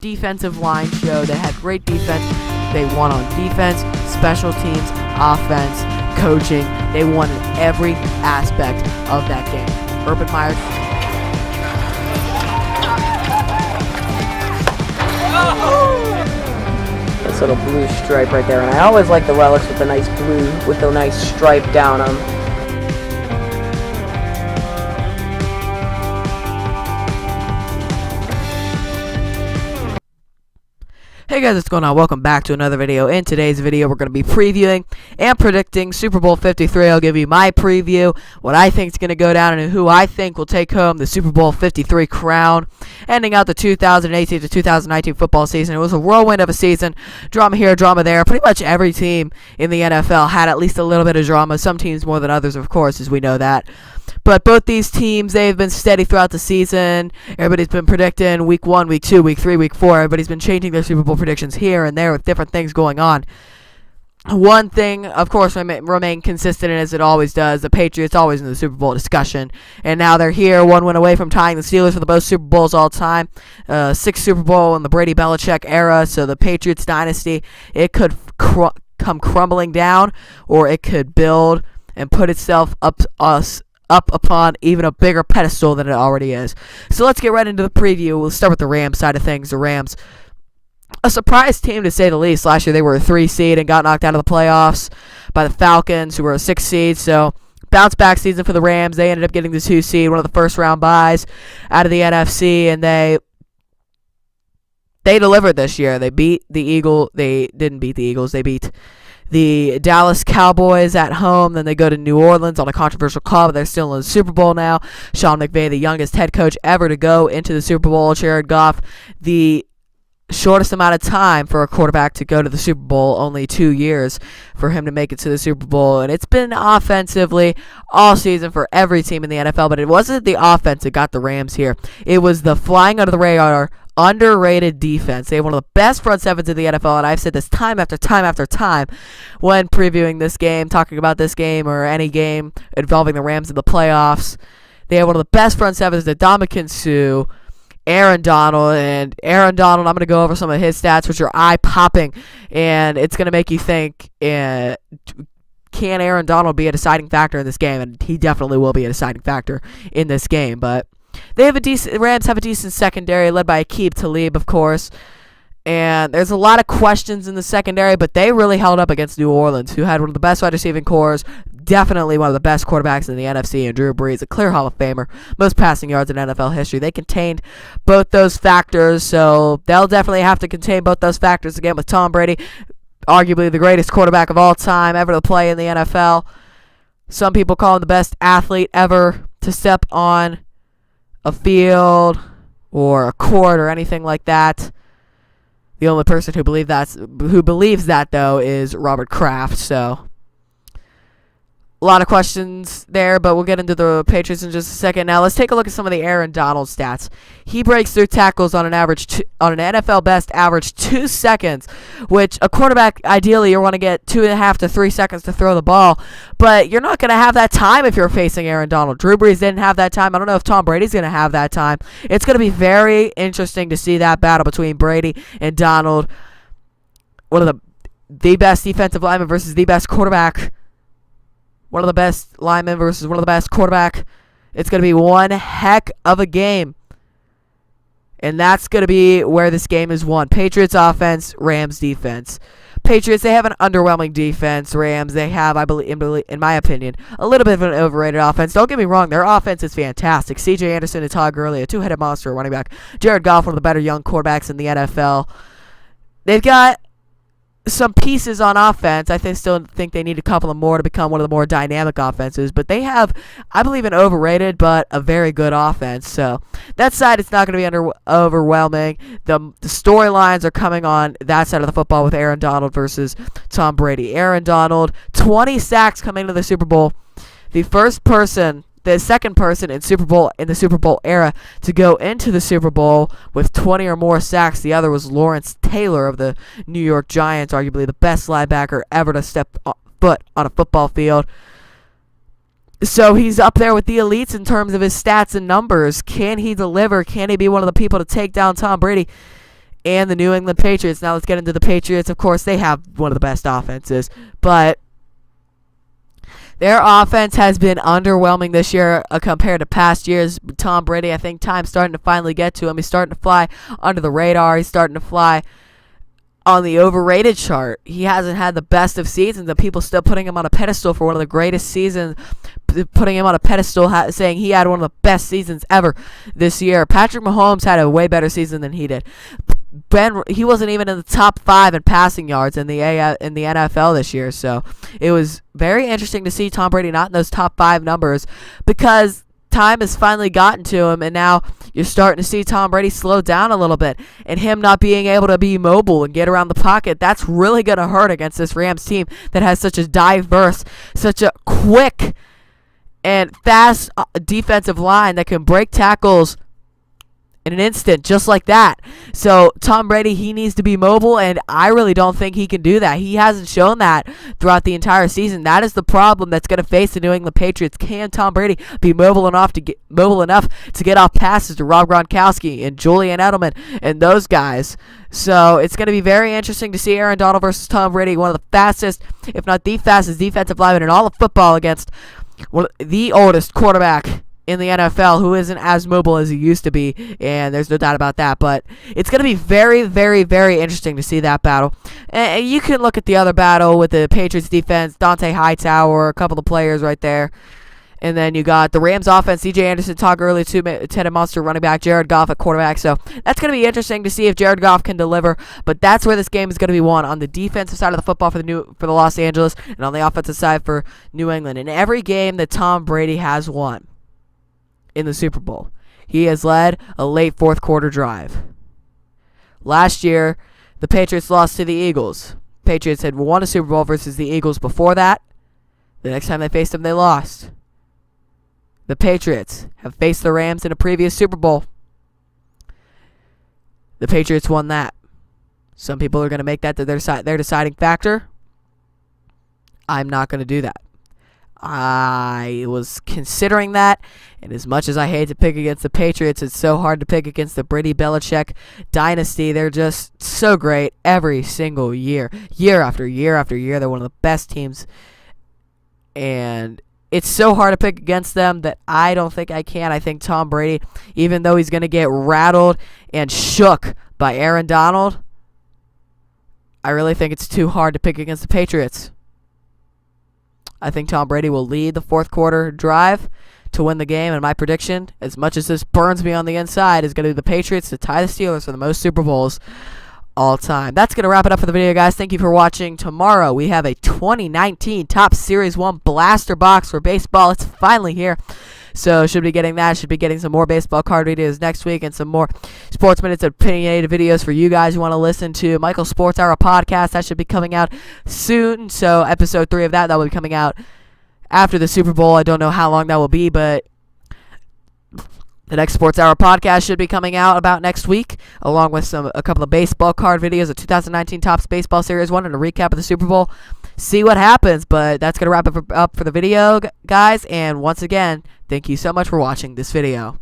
defensive line show. They had great defense. They won on defense, special teams, offense, coaching. They won in every aspect of that game. Urban Meyer. This little blue stripe right there, and I always like the relics with the nice blue, with the nice stripe down them. Hey guys, what's going on? Welcome back to another video. In today's video, we're going to be previewing and predicting Super Bowl 53. I'll give you my preview, what I think is going to go down, and who I think will take home the Super Bowl 53 crown, ending out the 2018 to 2019 football season. It was a whirlwind of a season. Drama here, drama there. Pretty much every team in the NFL had at least a little bit of drama. Some teams more than others, of course, as we know that. But both these teams, they've been steady throughout the season. Everybody's been predicting week 1, week 2, week 3, week 4. Everybody's been changing their Super Bowl predictions here and there with different things going on. One thing, of course, remain consistent, as it always does. The Patriots always in the Super Bowl discussion. And now they're here, one win away from tying the Steelers for the most Super Bowls all time. 6th Super Bowl in the Brady-Belichick era. So the Patriots dynasty, it could come crumbling down, or it could build and put itself up upon even a bigger pedestal than it already is. So let's get right into the preview. We'll start with the Rams side of things. The Rams, a surprise team to say the least. Last year they were a 3 seed and got knocked out of the playoffs by the Falcons, who were a 6 seed. So bounce back season for the Rams. They ended up getting the 2 seed, one of the first round buys out of the NFC, and they delivered this year. They beat the Eagles. They didn't beat the Eagles. They beat the Dallas Cowboys at home. Then they go to New Orleans on a controversial call, but they're still in the Super Bowl now. Sean McVay, the youngest head coach ever to go into the Super Bowl. Jared Goff, the shortest amount of time for a quarterback to go to the Super Bowl, only 2 years for him to make it to the Super Bowl. And it's been offensively all season for every team in the NFL, but it wasn't the offense that got the Rams here. It was the flying under the radar, underrated defense. They have one of the best front sevens in the NFL, and I've said this time after time after time when previewing this game, talking about this game or any game involving the Rams in the playoffs. They have one of the best front sevens, the Ndamukong Suh, Aaron Donald, and Aaron Donald, I'm going to go over some of his stats, which are eye-popping, and it's going to make you think, can Aaron Donald be a deciding factor in this game? And he definitely will be a deciding factor in this game, but the Rams have a decent secondary, led by Aqib Talib, of course. And there's a lot of questions in the secondary, but they really held up against New Orleans, who had one of the best wide receiving cores, definitely one of the best quarterbacks in the NFC, and Drew Brees, a clear Hall of Famer, most passing yards in NFL history. They contained both those factors, so they'll definitely have to contain both those factors again with Tom Brady, arguably the greatest quarterback of all time ever to play in the NFL. Some people call him the best athlete ever to step on a field or a court or anything like that. The only person who believes that though is Robert Kraft. So a lot of questions there, but we'll get into the Patriots in just a second. Now let's take a look at some of the Aaron Donald stats. He breaks through tackles on an NFL best average 2 seconds, which a quarterback ideally you want to get 2.5 to 3 seconds to throw the ball, but you're not going to have that time if you're facing Aaron Donald. Drew Brees didn't have that time. I don't know if Tom Brady's going to have that time. It's going to be very interesting to see that battle between Brady and Donald. One of the best defensive linemen versus the best quarterback. One of the best linemen versus one of the best quarterback. It's going to be one heck of a game. And that's going to be where this game is won. Patriots offense, Rams defense. Patriots, they have an underwhelming defense. Rams, they have, I believe, in my opinion, a little bit of an overrated offense. Don't get me wrong, their offense is fantastic. C.J. Anderson and Todd Gurley, a two-headed monster running back. Jared Goff, one of the better young quarterbacks in the NFL. They've got some pieces on offense. I still think they need a couple of more to become one of the more dynamic offenses, but they have, I believe, an overrated but a very good offense. So that side, it's not going to be overwhelming. The storylines are coming on that side of the football with Aaron Donald versus Tom Brady. Aaron Donald, 20 sacks coming into the Super Bowl. The second person in the Super Bowl era to go into the Super Bowl with 20 or more sacks. The other was Lawrence Taylor of the New York Giants, arguably the best linebacker ever to step foot on a football field. So he's up there with the elites in terms of his stats and numbers. Can he deliver? Can he be one of the people to take down Tom Brady? and the New England Patriots. Now let's get into the Patriots. Of course, they have one of the best offenses, but their offense has been underwhelming this year compared to past years. Tom Brady, I think time's starting to finally get to him. He's starting to fly under the radar. He's starting to fly on the overrated chart. He hasn't had the best of seasons, and people still putting him on a pedestal for one of the greatest seasons, putting him on a pedestal, saying he had one of the best seasons ever this year. Patrick Mahomes had a way better season than he did. He wasn't even in the top 5 in passing yards in the NFL this year, so it was very interesting to see Tom Brady not in those top 5 numbers, because time has finally gotten to him, and now you're starting to see Tom Brady slow down a little bit, and him not being able to be mobile and get around the pocket. That's really going to hurt against this Rams team that has such a diverse, such a quick and fast defensive line that can break tackles in an instant, just like that. So Tom Brady, he needs to be mobile, and I really don't think he can do that. He hasn't shown that throughout the entire season. That is the problem that's going to face the New England Patriots. Can Tom Brady be mobile enough to get off passes to Rob Gronkowski and Julian Edelman and those guys? So it's going to be very interesting to see Aaron Donald versus Tom Brady, one of the fastest, if not the fastest, defensive linemen in all of football against the oldest quarterback in the NFL, who isn't as mobile as he used to be, and there's no doubt about that. But it's going to be very, very, very interesting to see that battle. And you can look at the other battle with the Patriots defense, Dante Hightower, a couple of players right there. And then you got the Rams offense, C.J. Anderson, Todd Gurley, Teddy Monster running back, Jared Goff at quarterback. So that's going to be interesting to see if Jared Goff can deliver. But that's where this game is going to be won, on the defensive side of the football for the Los Angeles, and on the offensive side for New England. In every game that Tom Brady has won in the Super Bowl, he has led a late fourth quarter drive. Last year, the Patriots lost to the Eagles. Patriots had won a Super Bowl versus the Eagles before that. The next time they faced them, they lost. The Patriots have faced the Rams in a previous Super Bowl. The Patriots won that. Some people are going to make that their deciding factor. I'm not going to do that. I was considering that, and as much as I hate to pick against the Patriots, it's so hard to pick against the Brady-Belichick dynasty. They're just so great every single year. Year after year after year, they're one of the best teams, and it's so hard to pick against them that I don't think I can. I think Tom Brady, even though he's going to get rattled and shook by Aaron Donald, I really think it's too hard to pick against the Patriots. I think Tom Brady will lead the fourth quarter drive to win the game, and my prediction, as much as this burns me on the inside, is going to be the Patriots to tie the Steelers for the most Super Bowls all time. That's going to wrap it up for the video, guys. Thank you for watching. Tomorrow we have a 2019 Topps Series 1 Blaster Box for baseball. It's finally here. So should be getting that. Should be getting some more baseball card videos next week, and some more Sports Minutes opinionated videos for you guys who want to listen to Michael's Sports Hour podcast. That should be coming out soon. So episode 3 of that will be coming out after the Super Bowl. I don't know how long that will be, but the next Sports Hour podcast should be coming out about next week, along with a couple of baseball card videos, a 2019 Topps Baseball Series 1, and a recap of the Super Bowl. See what happens, but that's going to wrap it up for the video, guys. And once again, thank you so much for watching this video.